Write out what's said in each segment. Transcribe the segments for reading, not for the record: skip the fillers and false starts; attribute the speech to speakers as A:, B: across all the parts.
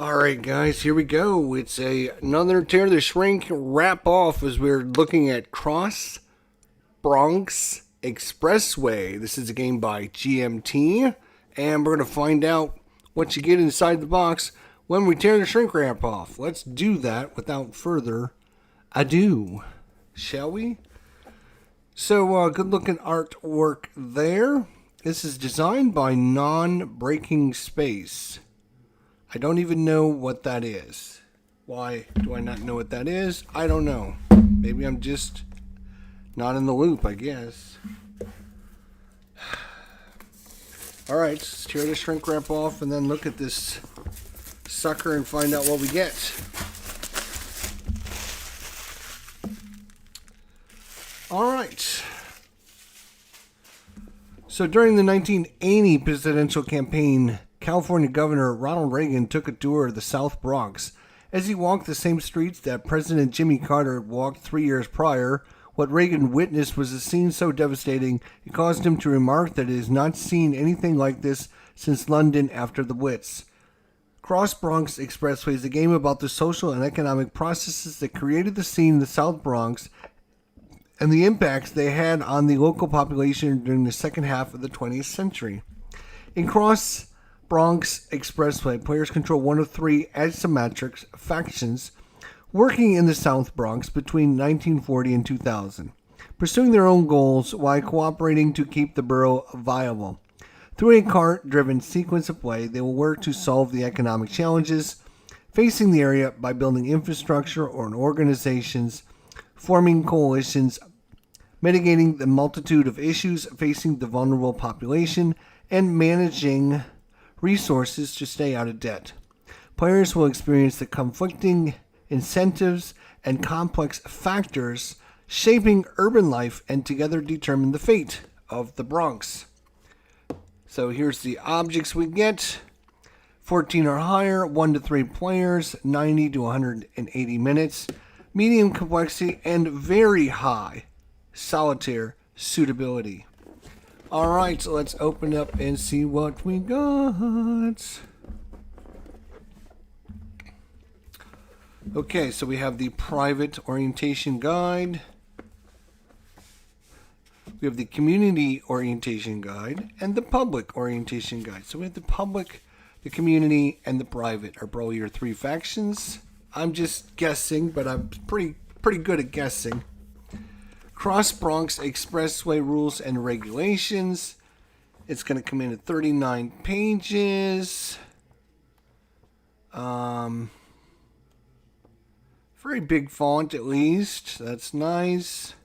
A: Alright guys, here we go. It's another Tear the Shrink wrap off as we're looking at BRONX Expressway. This is a game by GMT, and we're going to find out what you get inside the box when we tear the shrink wrap off. Let's do that without further ado, shall we? So, good looking artwork there. This is designed by Non-Breaking Space. I don't even know what that is. Why do I not know what that is? I don't know. Maybe I'm just not in the loop, I guess. Alright, let's tear the shrink wrap off and then look at this sucker and find out what we get. Alright. So during the 1980 presidential campaign, California Governor Ronald Reagan took a tour of the South Bronx. As he walked the same streets that President Jimmy Carter had walked 3 years prior, what Reagan witnessed was a scene so devastating it caused him to remark that he has not seen anything like this since London after the Blitz. BRONX Expressway is a game about the social and economic processes that created the scene in the South Bronx and the impacts they had on the local population during the second half of the 20th century. In BRONX Expressway, players control one of three asymmetric factions working in the South Bronx between 1940 and 2000, pursuing their own goals while cooperating to keep the borough viable. Through a cart-driven sequence of play, they will work to solve the economic challenges facing the area by building infrastructure or organizations, forming coalitions, mitigating the multitude of issues facing the vulnerable population, and managing resources to stay out of debt. Players will experience the conflicting incentives and complex factors shaping urban life and together determine the fate of the Bronx. So here's the objects we get. 14 or higher, 1 to 3 players, 90 to 180 minutes, medium complexity, and very high solitaire suitability. Alright, so let's open up and see what we got. Okay, so we have the private orientation guide. We have the community orientation guide and the public orientation guide. So we have the public, the community, and the private are probably your three factions. I'm just guessing, but I'm pretty good at guessing. BRONX Expressway rules and regulations. It's going to come in at 39 pages. Very big font at least. That's nice.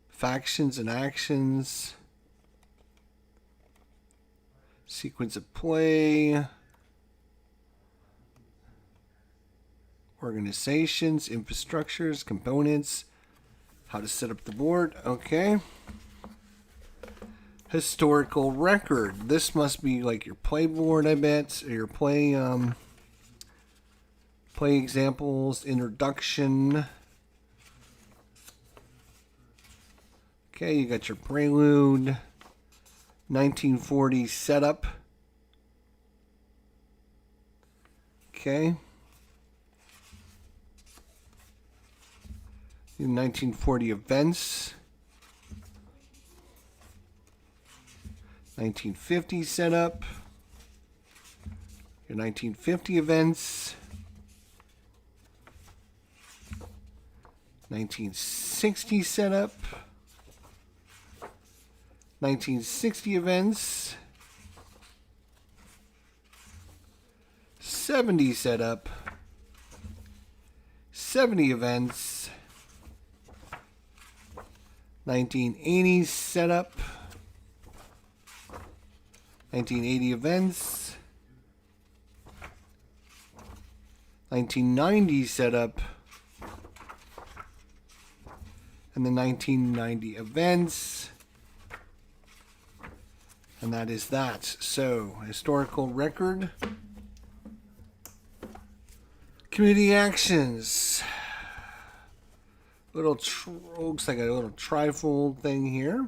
A: Factions and actions. Sequence of play. Organizations, infrastructures, components. How to set up the board. Okay. Historical record. This must be like your play board, I bet. Or your play examples, introduction. Okay, you got your prelude. 1940 setup. Okay. 1940 events. 1950 setup. Your 1950 events. 1960 setup. 1960 events. 70 setup. 70 events. 1980 setup. 1980 events. 1990 setup. And the 1990 events. And that is that. So, historical record. Community actions. Looks like a little trifold thing here.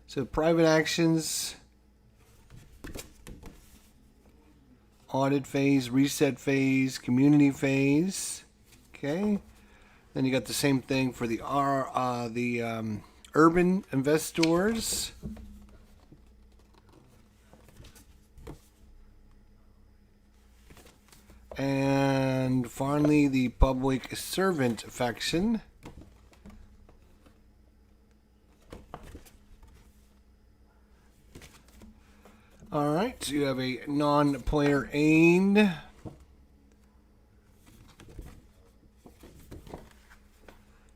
A: So private actions audit phase, reset phase, community phase. Okay. Then you got the same thing for the urban investors. And finally, the public servant faction. Alright, so you have a non-player aimed.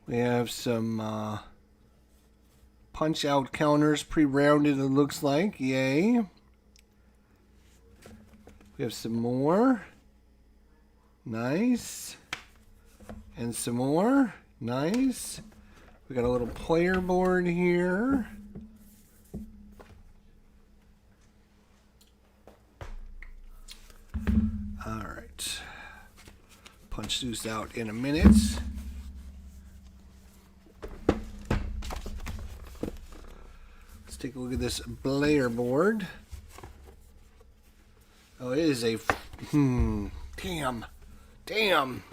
A: We have some punch-out counters pre-rounded, it looks like. Yay. We have some more. Nice. And some more. Nice. We got a little player board here. Alright. Punch these out in a minute. Let's take a look at this player board. Oh, it is a... Damn. Damn.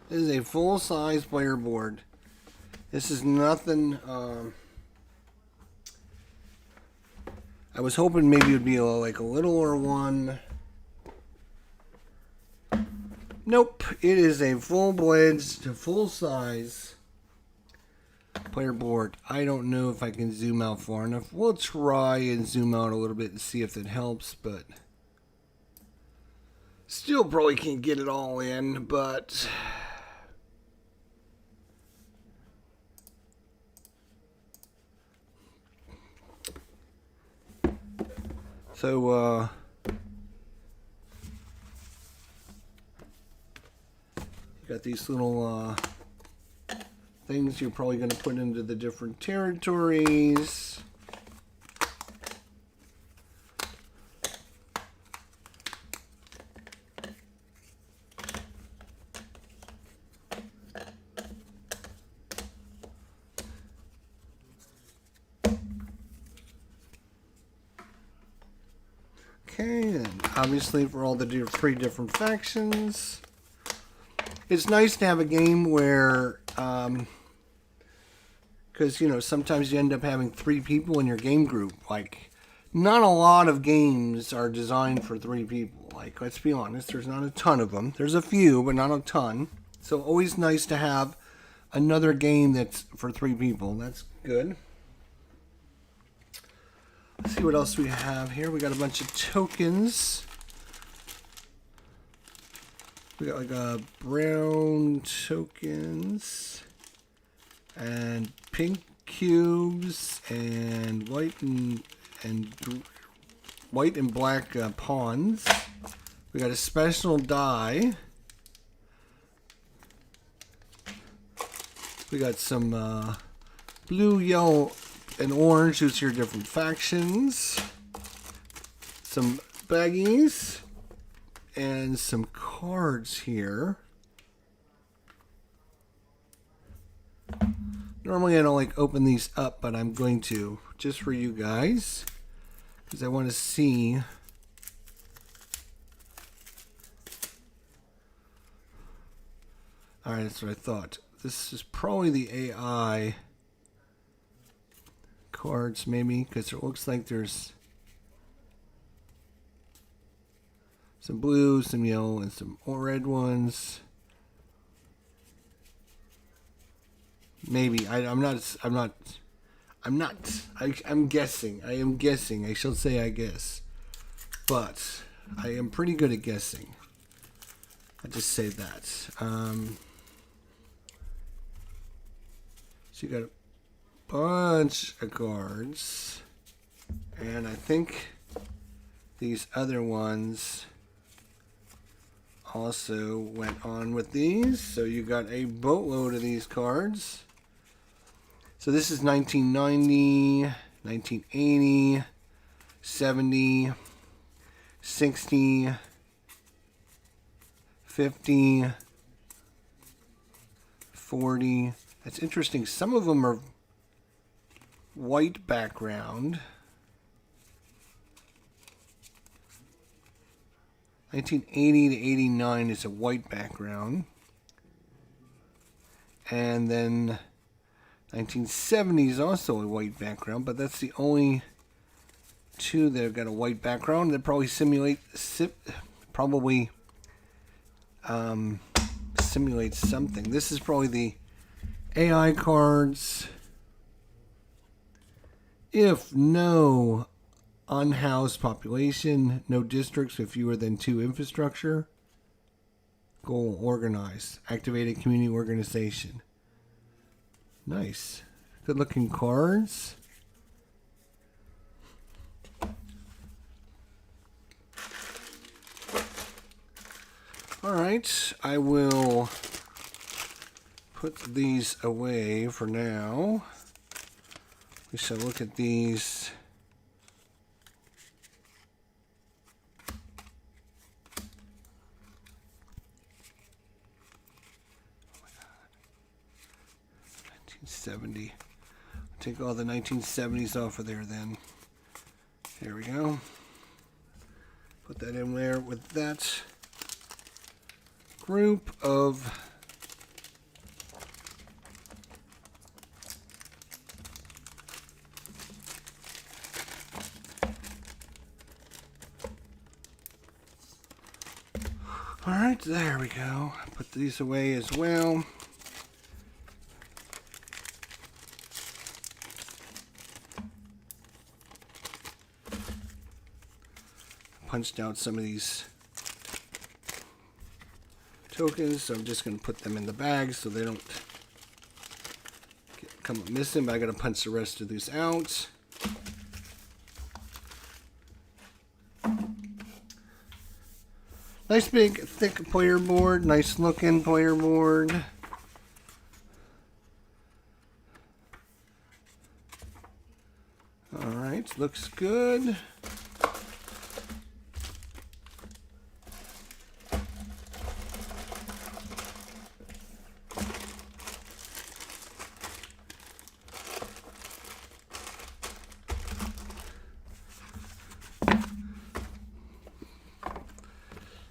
A: This is a full-size player board. This is nothing... I was hoping maybe it would be like a littler one. Nope. It is a full-fledged, full-size player board. I don't know if I can zoom out far enough. We'll try and zoom out a little bit and see if it helps, but still probably can't get it all in, but so you got these little things you're probably going to put into the different territories. Okay, and obviously for all the three different factions. It's nice to have a game where, because, you know, sometimes you end up having 3 people in your game group. Like, not a lot of games are designed for 3 people. Like, let's be honest, there's not a ton of them. There's a few, but not a ton. So always nice to have another game that's for 3 people. That's good. Let's see what else we have here. We got a bunch of tokens. We got like brown tokens and pink cubes and white and black pawns. We got a special die. We got some blue, yellow, and orange, who's your different factions. Some baggies. And some cards here. Normally I don't like open these up, but I'm going to, just for you guys. Because I want to see. Alright, that's what I thought. This is probably the AI cards, maybe, because it looks like there's some blue, some yellow, and some red ones. Maybe I'm guessing. I am guessing. I shall say I guess, but I am pretty good at guessing. I just say that. So you got a bunch of cards, and I think these other ones also went on with these. So you got a boatload of these cards. So this is 1990, 1980, 70, 60, 50, 40. That's interesting. Some of them are white background. 1980 to 89 is a white background. And then 1970 is also a white background, but that's the only two that have got a white background. That probably simulates something. This is probably the AI cards. If no unhoused population, no districts with fewer than 2 infrastructure. Goal, organize, activated community organization. Nice. Good looking cards. Alright, I will put these away for now. We shall look at these. Oh my God. 1970. Take all the 1970s off of there then. There we go. Put that in there with that group of Alright, there we go. Put these away as well. Punched out some of these tokens, so I'm just going to put them in the bag so they don't come up missing, but I got to punch the rest of these out. Nice big thick player board, nice looking player board. Alright, looks good.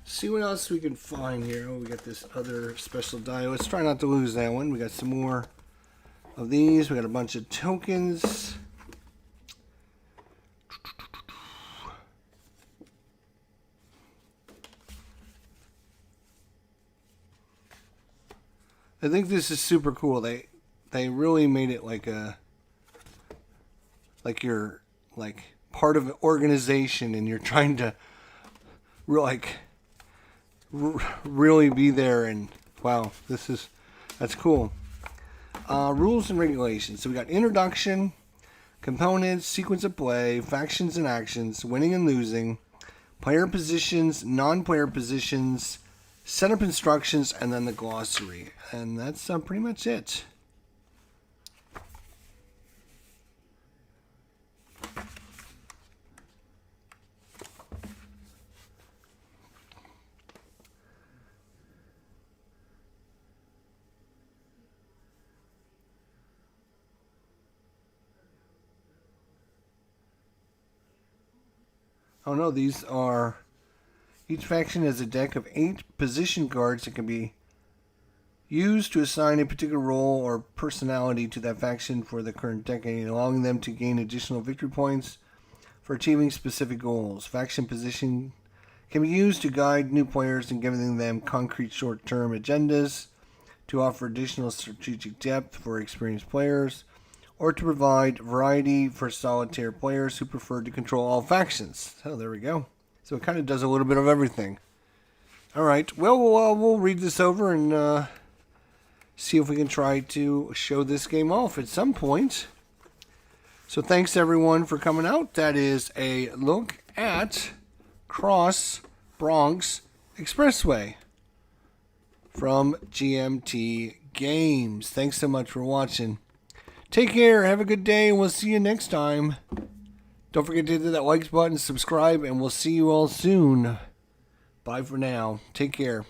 A: See what else we can find here. Oh, we got this other special die. Let's try not to lose that one. We got some more of these. We got a bunch of tokens. I think this is super cool. They really made it like you're part of an organization and you're trying to really be there, and wow, that's cool. Rules and regulations. So we got introduction, components, sequence of play, factions and actions, winning and losing, player positions, non-player positions, setup instructions, and then the glossary. And that's pretty much it. Oh no, these are... Each faction has a deck of 8 position cards that can be used to assign a particular role or personality to that faction for the current decade, allowing them to gain additional victory points for achieving specific goals. Faction position can be used to guide new players in giving them concrete short-term agendas, to offer additional strategic depth for experienced players, or to provide variety for solitaire players who prefer to control all factions. So there we go. So it kind of does a little bit of everything. All right. Well, we'll read this over and see if we can try to show this game off at some point. So thanks everyone for coming out. That is a look at BRONX Expressway from GMT Games. Thanks so much for watching. Take care, have a good day, and we'll see you next time. Don't forget to hit that likes button, subscribe, and we'll see you all soon. Bye for now. Take care.